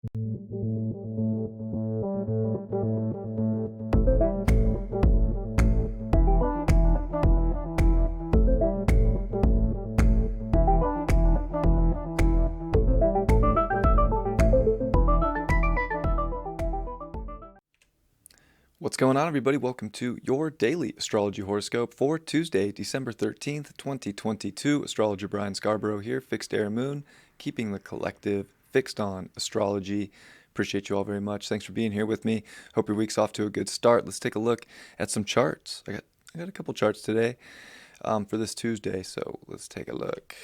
What's going on, everybody? Welcome to your daily astrology horoscope for Tuesday, December 13th, 2022. Astrologer Brian Scarborough here, Fixed Air Moon, keeping the collective fixed on astrology. Appreciate you all very much. Thanks for being here with me. Hope your week's off to a good start. Let's take a look at some charts. I got a couple charts today for this Tuesday, so let's take a look.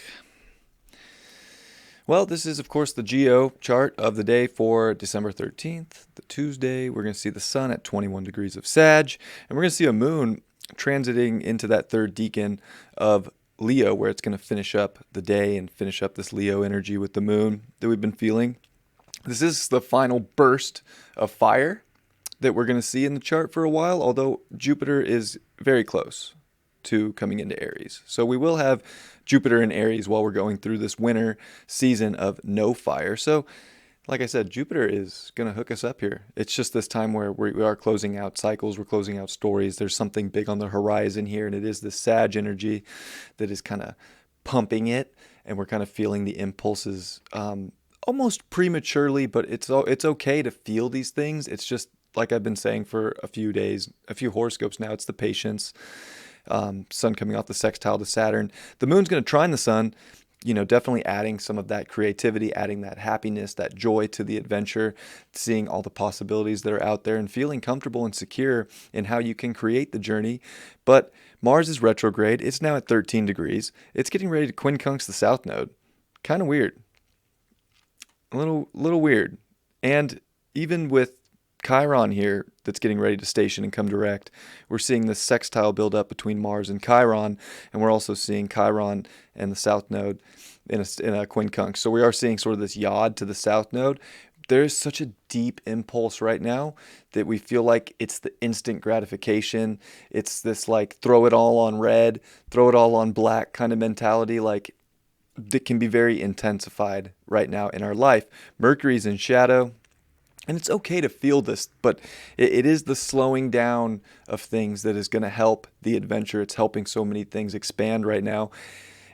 Well, this is, of course, the geo chart of the day for December 13th, the Tuesday. We're going to see the sun at 21 degrees of Sag, and we're going to see a moon transiting into that third decan of Leo, where it's going to finish up the day and finish up this Leo energy with the moon that we've been feeling. This is the final burst of fire that we're going to see in the chart for a while, although Jupiter is very close to coming into Aries. So we will have Jupiter in Aries while we're going through this winter season of no fire. So like I said, Jupiter is going to hook us up here. It's just this time where we are closing out cycles, we're closing out stories. There's something big on the horizon here, and it is this Sag energy that is kind of pumping it, and we're kind of feeling the impulses almost prematurely, but it's okay to feel these things. It's just, like I've been saying for a few days, a few horoscopes now, it's the patience. Sun coming off the sextile to Saturn. The moon's going to trine the sun, definitely adding some of that creativity, adding that happiness, that joy to the adventure, seeing all the possibilities that are out there and feeling comfortable and secure in how you can create the journey. But Mars is retrograde. It's now at 13 degrees. It's getting ready to quincunx the south node. Kind of weird. A little weird. And even with Chiron here that's getting ready to station and come direct, we're seeing this sextile build up between Mars and Chiron, and we're also seeing Chiron and the south node in a quincunx. So we are seeing sort of this yod to the south node. There's such a deep impulse right now that we feel like it's the instant gratification. It's this like throw it all on red, throw it all on black kind of mentality, like that can be very intensified right now in our life. Mercury's in shadow. And it's okay to feel this, but it is the slowing down of things that is going to help the adventure. It's helping so many things expand right now.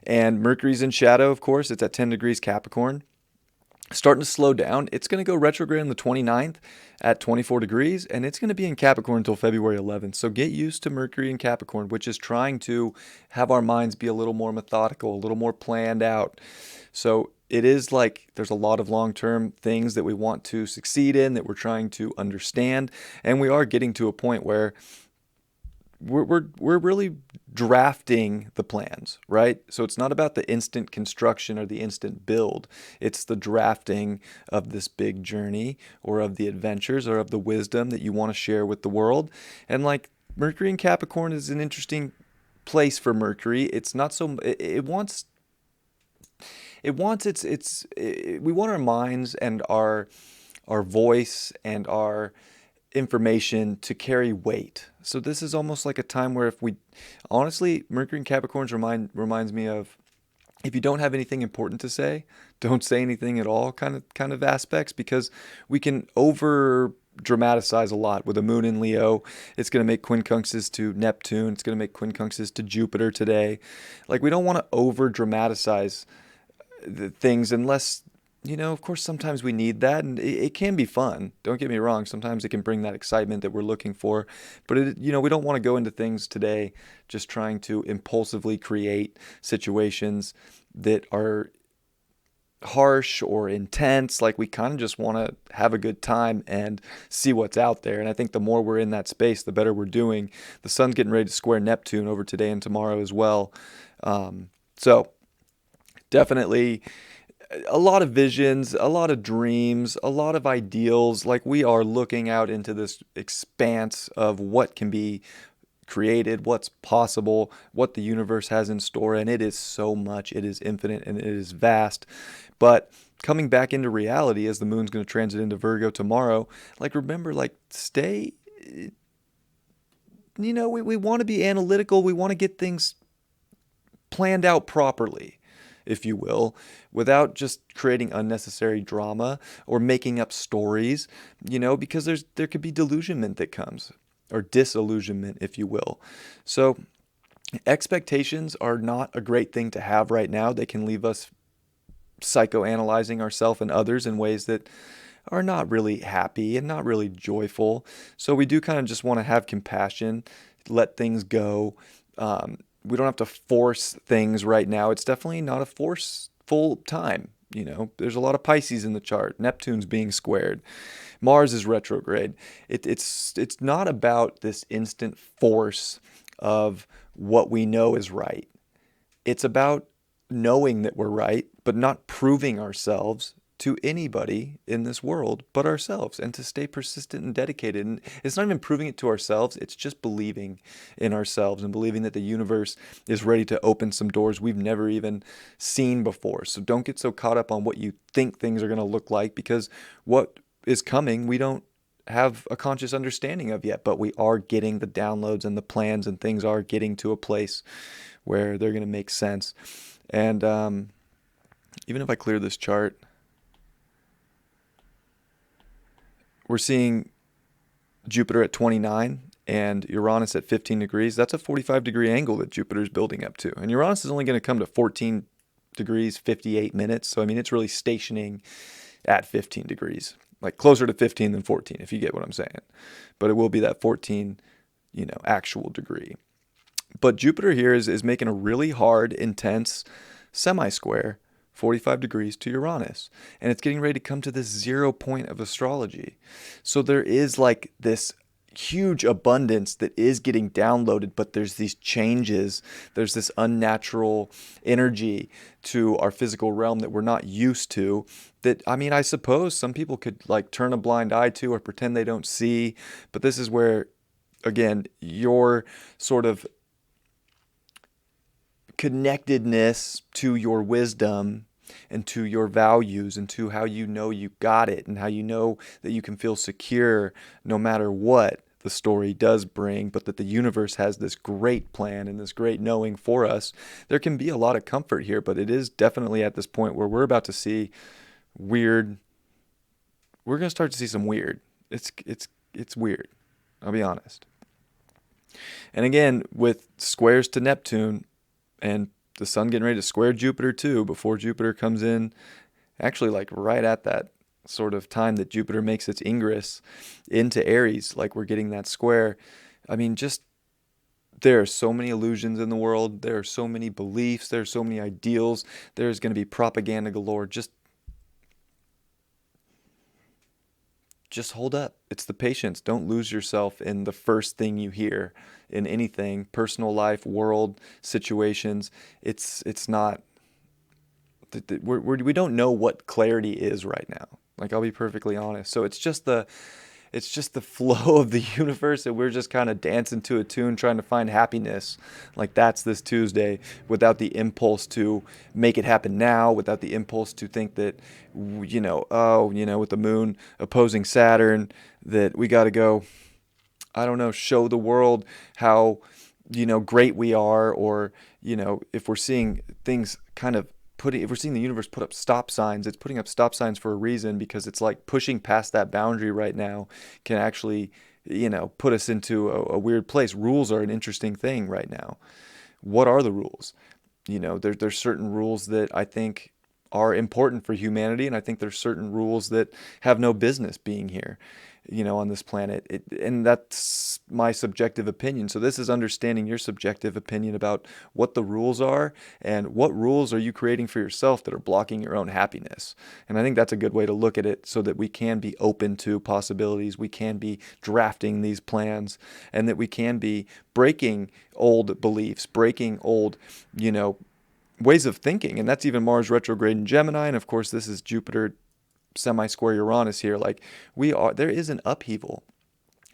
And Mercury's in shadow, of course. It's at 10 degrees Capricorn. Starting to slow down. It's going to go retrograde on the 29th at 24 degrees, and it's going to be in Capricorn until February 11th. So get used to Mercury in Capricorn, which is trying to have our minds be a little more methodical, a little more planned out. So it is like there's a lot of long-term things that we want to succeed in, that we're trying to understand, and we are getting to a point where we're really drafting the plans, right? So it's not about the instant construction or the instant build. It's the drafting of this big journey or of the adventures or of the wisdom that you want to share with the world. And like Mercury in Capricorn is an interesting place for Mercury. It's not so, it wants we want our minds and our voice and our information to carry weight. So this is almost like a time where honestly, Mercury in Capricorns reminds me of, if you don't have anything important to say, don't say anything at all kind of aspects, because we can over dramatize a lot. With a moon in Leo, it's going to make quincunxes to Neptune, it's going to make quincunxes to Jupiter today. Like, we don't want to over dramatize the things unless, of course, sometimes we need that, and it can be fun. Don't get me wrong. Sometimes it can bring that excitement that we're looking for, but we don't want to go into things today just trying to impulsively create situations that are harsh or intense. Like, we kind of just want to have a good time and see what's out there. And I think the more we're in that space, the better we're doing. The sun's getting ready to square Neptune over today and tomorrow as well. So definitely a lot of visions, a lot of dreams, a lot of ideals. Like, we are looking out into this expanse of what can be created, what's possible, what the universe has in store. And it is so much. It is infinite and it is vast. But coming back into reality, as the moon's going to transit into Virgo tomorrow, like, remember, like, stay, we want to be analytical. We want to get things planned out properly. if you will, without just creating unnecessary drama or making up stories, because there could be delusionment that comes, or disillusionment, if you will. So expectations are not a great thing to have right now. They can leave us psychoanalyzing ourselves and others in ways that are not really happy and not really joyful. So we do kind of just want to have compassion, let things go. We don't have to force things right now. It's definitely not a forceful time. There's a lot of Pisces in the chart. Neptune's being squared. Mars is retrograde. It's not about this instant force of what we know is right. It's about knowing that we're right, but not proving ourselves to anybody in this world but ourselves, and to stay persistent and dedicated. And it's not even proving it to ourselves, it's just believing in ourselves and believing that the universe is ready to open some doors we've never even seen before. So don't get so caught up on what you think things are going to look like, because what is coming, we don't have a conscious understanding of yet, but we are getting the downloads and the plans, and things are getting to a place where they're going to make sense. And even if I clear this chart, we're seeing Jupiter at 29 and Uranus at 15 degrees. That's a 45-degree angle that Jupiter's building up to. And Uranus is only going to come to 14 degrees, 58 minutes. So, I mean, it's really stationing at 15 degrees, like closer to 15 than 14, if you get what I'm saying. But it will be that 14, actual degree. But Jupiter here is making a really hard, intense semi-square, 45 degrees to Uranus. And it's getting ready to come to this 0 point of astrology. So there is like this huge abundance that is getting downloaded, but there's these changes. There's this unnatural energy to our physical realm that we're not used to. That, I mean, I suppose some people could like turn a blind eye to or pretend they don't see. But this is where, again, your sort of connectedness to your wisdom and to your values and to how you know you got it and how you know that you can feel secure no matter what the story does bring, but that the universe has this great plan and this great knowing for us. There can be a lot of comfort here, but it is definitely at this point where we're about to see weird. We're going to start to see some weird. It's weird. I'll be honest. And again, with squares to Neptune, and the sun getting ready to square Jupiter too, before Jupiter comes in, actually like right at that sort of time that Jupiter makes its ingress into Aries, like we're getting that square. I mean, just there are so many illusions in the world. There are so many beliefs. There are so many ideals. There's going to be propaganda galore. Just hold up. It's the patience. Don't lose yourself in the first thing you hear in anything, personal life, world, situations. It's not, we don't know what clarity is right now. Like, I'll be perfectly honest. So it's just the flow of the universe, and we're just kind of dancing to a tune, trying to find happiness. Like, that's this Tuesday, without the impulse to make it happen now, without the impulse to think that, with the moon opposing Saturn, that we got to go, I don't know, show the world how, great we are, or, if we're seeing things kind of if we're seeing the universe put up stop signs, it's putting up stop signs for a reason, because it's like pushing past that boundary right now can actually, put us into a weird place. Rules are an interesting thing right now. What are the rules? There's certain rules that I think are important for humanity, and I think there's certain rules that have no business being here, on this planet. And that's my subjective opinion. So this is understanding your subjective opinion about what the rules are, and what rules are you creating for yourself that are blocking your own happiness. And I think that's a good way to look at it, so that we can be open to possibilities, we can be drafting these plans, and that we can be breaking old beliefs, breaking old, ways of thinking. And that's even Mars retrograde in Gemini. And of course, this is Jupiter semi-square Uranus here. Like, there is an upheaval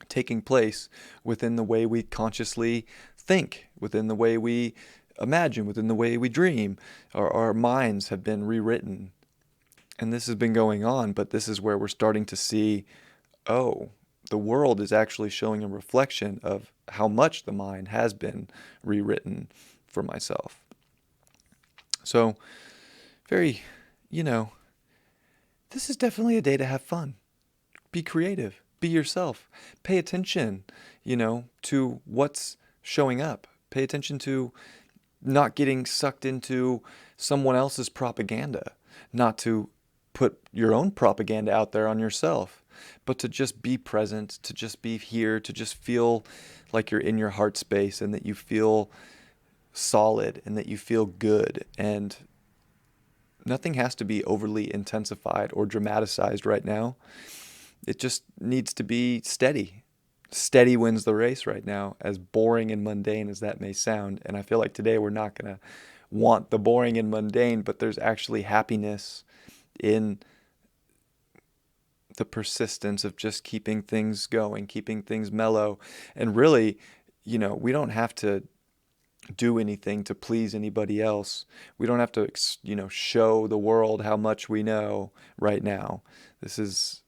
taking place within the way we consciously think, within the way we imagine, within the way we dream. Our minds have been rewritten, and this has been going on. But this is where we're starting to see, the world is actually showing a reflection of how much the mind has been rewritten for myself. So very, you know, this is definitely a day to have fun. Be creative, be yourself, pay attention, to what's showing up. Pay attention to not getting sucked into someone else's propaganda, not to put your own propaganda out there on yourself, but to just be present, to just be here, to just feel like you're in your heart space and that you feel solid and that you feel good. And nothing has to be overly intensified or dramatized right now. It just needs to be steady. Steady wins the race right now, as boring and mundane as that may sound. And I feel like today we're not going to want the boring and mundane, but there's actually happiness in the persistence of just keeping things going, keeping things mellow. And really, we don't have to do anything to please anybody else. We don't have to, show the world how much we know right now. This is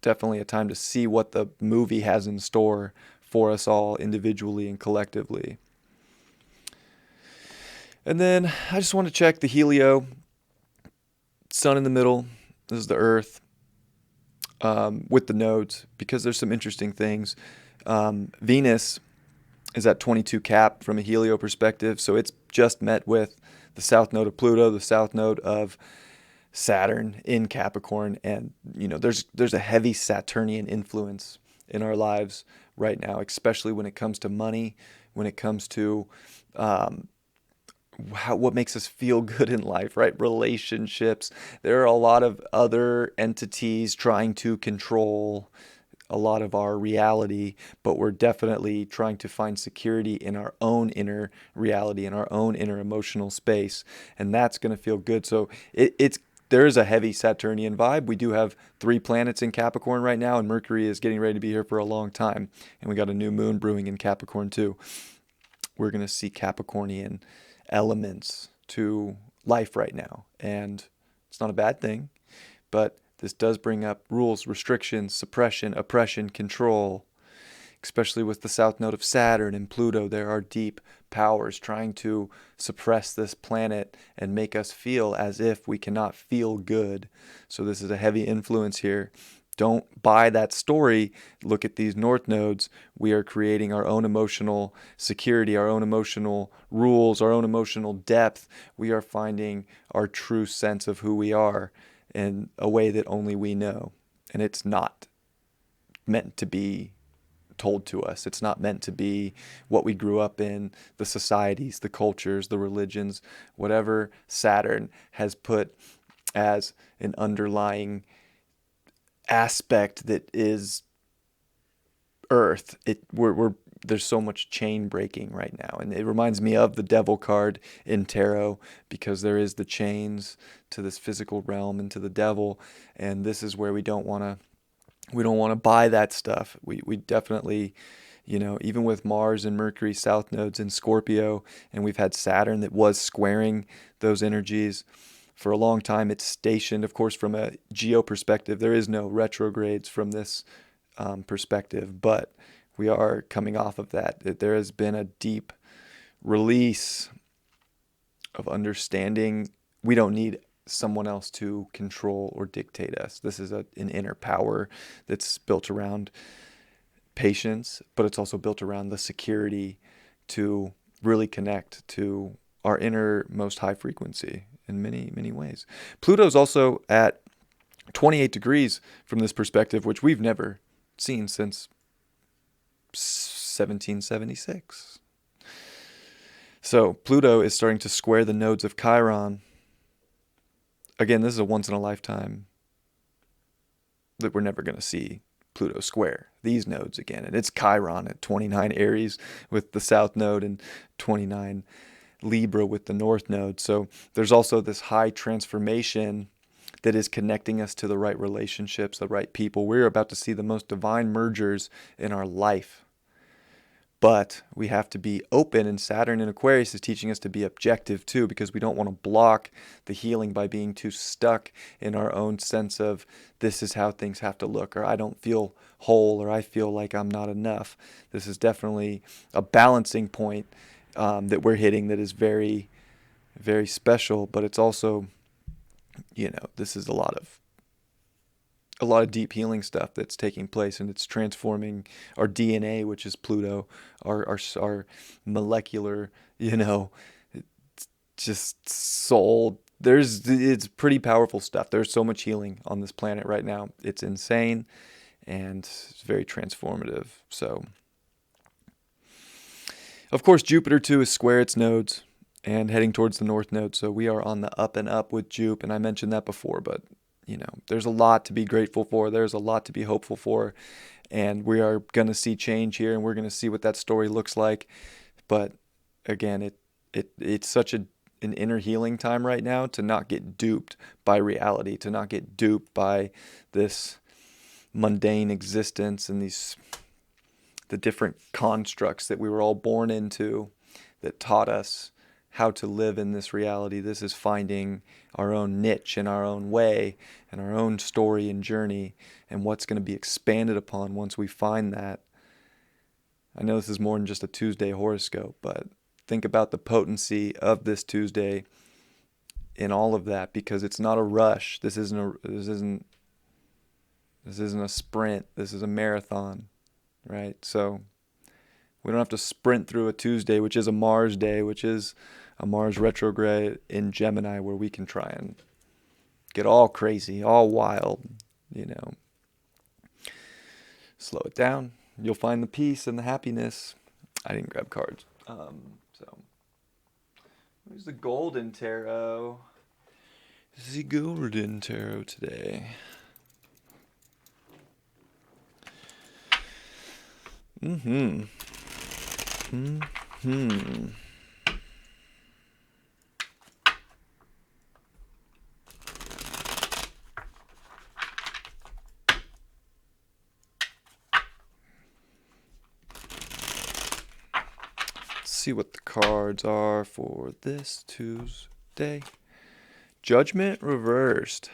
definitely a time to see what the movie has in store for us all individually and collectively. And then I just want to check the Helio, sun in the middle. This is the Earth with the nodes, because there's some interesting things. Venus is at 22 Cap from a Helio perspective, so it's just met with the south node of Pluto, the south node of Saturn in Capricorn, and there's a heavy Saturnian influence in our lives right now, especially when it comes to money, when it comes to what makes us feel good in life, right? Relationships. There are a lot of other entities trying to control a lot of our reality, but we're definitely trying to find security in our own inner reality, in our own inner emotional space, and that's going to feel good. So there is a heavy Saturnian vibe. We do have 3 planets in Capricorn right now, and Mercury is getting ready to be here for a long time, and we got a new moon brewing in Capricorn too. We're going to see Capricornian elements to life right now, and it's not a bad thing, but this does bring up rules, restrictions, suppression, oppression, control. Especially with the south node of Saturn and Pluto, there are deep powers trying to suppress this planet and make us feel as if we cannot feel good. So this is a heavy influence here. Don't buy that story. Look at these north nodes. We are creating our own emotional security, our own emotional rules, our own emotional depth. We are finding our true sense of who we are in a way that only we know. And it's not meant to be told to us. It's not meant to be what we grew up in, the societies, the cultures, the religions, whatever Saturn has put as an underlying aspect that is Earth. There's so much chain breaking right now, and it reminds me of the Devil card in tarot, because there is the chains to this physical realm and to the devil, and this is where we don't want to buy that stuff. We definitely, even with Mars and Mercury south nodes in Scorpio, and we've had Saturn that was squaring those energies for a long time. It's stationed, of course, from a geo perspective. There is no retrogrades from this perspective, but we are coming off of that. There has been a deep release of understanding we don't need someone else to control or dictate us. This is an inner power that's built around patience, but it's also built around the security to really connect to our innermost high frequency in many, many ways. Pluto's also at 28 degrees from this perspective, which we've never seen since 1776. So Pluto is starting to square the nodes of Chiron. Again, this is a once in a lifetime that we're never going to see Pluto square these nodes again. And it's Chiron at 29 Aries with the south node and 29 Libra with the north node. So there's also this high transformation that is connecting us to the right relationships, the right people. We're about to see the most divine mergers in our life. But we have to be open, and Saturn in Aquarius is teaching us to be objective too, because we don't want to block the healing by being too stuck in our own sense of this is how things have to look, or I don't feel whole, or I feel like I'm not enough. This is definitely a balancing point that we're hitting that is very, very special, but it's also this is a lot of deep healing stuff that's taking place, and it's transforming our DNA, which is Pluto, our molecular, just soul. It's pretty powerful stuff. There's so much healing on this planet right now. It's insane, and it's very transformative. So, of course, Jupiter too is square its nodes and heading towards the north node. So we are on the up and up with Jupe, and I mentioned that before, but there's a lot to be grateful for. There's a lot to be hopeful for, and we are going to see change here, and we're going to see what that story looks like. But again, it's such an inner healing time right now to not get duped by reality, to not get duped by this mundane existence and the different constructs that we were all born into that taught us how to live in this reality. This is finding our own niche in our own way and our own story and journey, and what's going to be expanded upon once we find that. I know this is more than just a Tuesday horoscope, but think about the potency of this Tuesday in all of that, because it's not a rush. This isn't a sprint. This is a marathon, right? So we don't have to sprint through a Tuesday, which is a Mars day, which is a Mars retrograde in Gemini, where we can try and get all crazy, all wild, Slow it down. You'll find the peace and the happiness. I didn't grab cards. So, where's the golden tarot? This is the golden tarot today. Mm-hmm. Mm-hmm. See what the cards are for this Tuesday. Judgment reversed.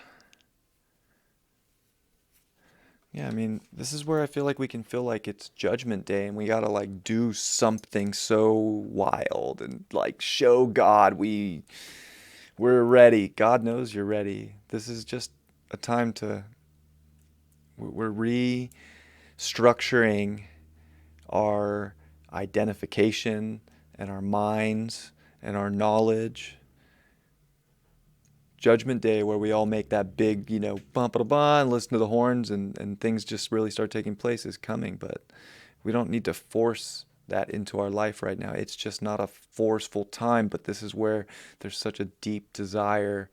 Yeah, I mean, this is where I feel like we can feel like it's Judgment Day, and we gotta like do something so wild and like show God we're ready. God knows you're ready. This is just a time we're restructuring our identification and our minds and our knowledge. Judgment Day, where we all make that big, bump it and listen to the horns, and things just really start taking place, is coming. But we don't need to force that into our life right now. It's just not a forceful time, but this is where there's such a deep desire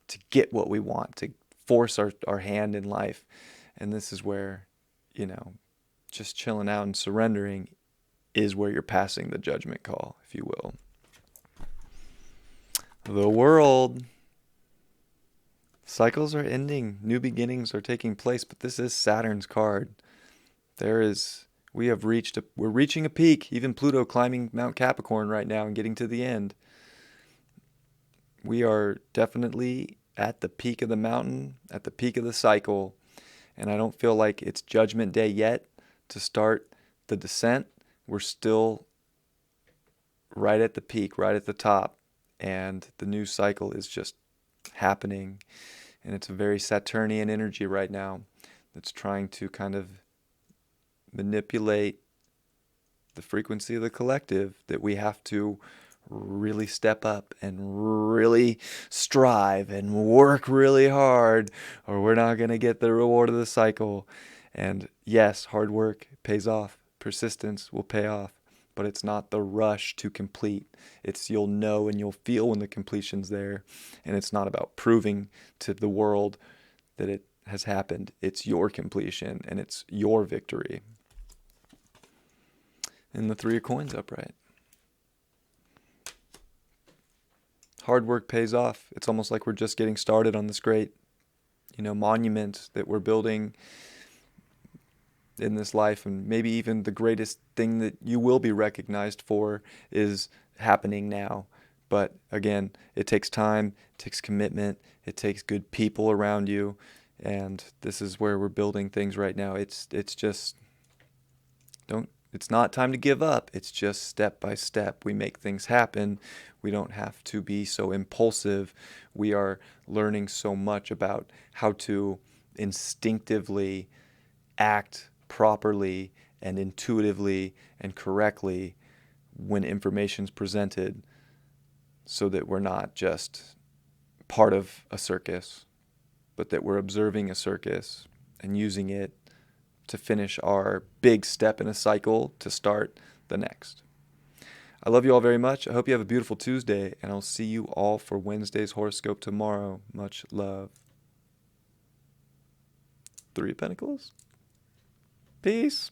to get what we want, to force our hand in life. And this is where, just chilling out and surrendering is where you're passing the judgment call, if you will. The world. Cycles are ending, new beginnings are taking place, but this is Saturn's card. We're reaching a peak, even Pluto climbing Mount Capricorn right now and getting to the end. We are definitely at the peak of the mountain, at the peak of the cycle, and I don't feel like it's Judgment Day yet to start the descent. We're still right at the peak, right at the top, and the new cycle is just happening, and it's a very Saturnian energy right now that's trying to kind of manipulate the frequency of the collective, that we have to really step up and really strive and work really hard, or we're not going to get the reward of the cycle. And yes, hard work pays off. Persistence will pay off. But it's not the rush to complete. You'll know and you'll feel when the completion's there. And it's not about proving to the world that it has happened. It's your completion and it's your victory. And the 3 of coins upright. Hard work pays off. It's almost like we're just getting started on this great, monument that we're building in this life, and maybe even the greatest thing that you will be recognized for is happening now. But again, it takes time, it takes commitment, it takes good people around you, and this is where we're building things right now. It's just It's not time to give up. It's just step by step. We make things happen. We don't have to be so impulsive. We are learning so much about how to instinctively act properly and intuitively and correctly when information's presented, so that we're not just part of a circus, but that we're observing a circus and using it to finish our big step in a cycle to start the next. I love you all very much. I hope you have a beautiful Tuesday, and I'll see you all for Wednesday's horoscope tomorrow. Much love. Three of Pentacles. Peace.